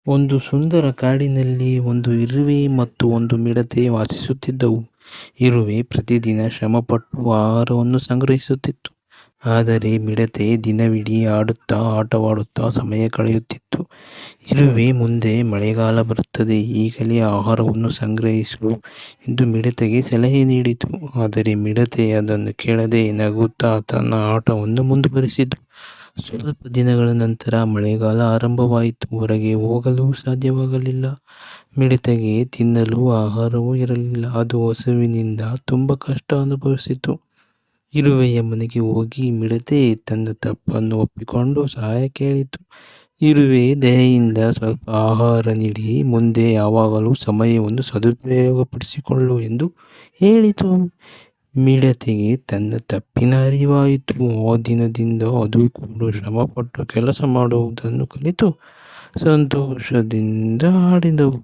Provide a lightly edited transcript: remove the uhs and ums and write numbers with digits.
ಒಂದು ಸುಂದರ ಕಾಡಿನಲ್ಲಿ ಒಂದು ಇರುವೆ ಮತ್ತು ಒಂದು ಮಿಡತೆ ವಾಸಿಸುತ್ತಿದ್ದವು. ಇರುವೆ ಪ್ರತಿದಿನ ಶ್ರಮಪಟ್ಟು ಆಹಾರವನ್ನು ಸಂಗ್ರಹಿಸುತ್ತಿತ್ತು. ಆದರೆ ಮಿಡತೆ ದಿನವಿಡೀ ಆಟವಾಡುತ್ತಾ ಸಮಯ ಕಳೆಯುತ್ತಿತ್ತು. ಇರುವೆ ಮುಂದೆ ಮಳೆಗಾಲ ಬರುತ್ತದೆ, ಈಗಲೇ ಆಹಾರವನ್ನು ಸಂಗ್ರಹಿಸು ಎಂದು ಮಿಡತೆಗೆ ಸಲಹೆ ನೀಡಿತು. ಆದರೆ ಮಿಡತೆ ಅದನ್ನು ಕೇಳದೆ ನಗುತ್ತಾ ತನ್ನ ಆಟವನ್ನು ಮುಂದುವರಿಸಿತು. ಸ್ವಲ್ಪ ದಿನಗಳ ನಂತರ ಮಳೆಗಾಲ ಆರಂಭವಾಯಿತು. ಹೊರಗೆ ಹೋಗಲು ಸಾಧ್ಯವಾಗಲಿಲ್ಲ. ಮಿಡತೆಗೆ ತಿನ್ನಲು ಆಹಾರವೂ ಇರಲಿಲ್ಲ. ಅದು ಹಸುವಿನಿಂದ ತುಂಬ ಕಷ್ಟ ಅನುಭವಿಸಿತು. ಇರುವೆಯ ಮನೆಗೆ ಹೋಗಿ ಮಿಡತೆ ತನ್ನ ತಪ್ಪನ್ನು ಒಪ್ಪಿಕೊಂಡು ಸಹಾಯ ಕೇಳಿತು. ಇರುವೆ ದಯೆಯಿಂದ ಸ್ವಲ್ಪ ಆಹಾರ ನೀಡಿ ಮುಂದೆ ಯಾವಾಗಲೂ ಸಮಯವನ್ನು ಸದುಪಯೋಗಪಡಿಸಿಕೊಳ್ಳು ಎಂದು ಹೇಳಿತು. ಮಿಡತೆಗೆ ತನ್ನ ತಪ್ಪಿನ ಅರಿವಾಯಿತು. ಆ ದಿನದಿಂದ ಅದು ಕೂಡ ಶ್ರಮಪಟ್ಟು ಕೆಲಸ ಮಾಡುವುದನ್ನು ಕಲಿತು ಸಂತೋಷದಿಂದ ಆಡಿದವು.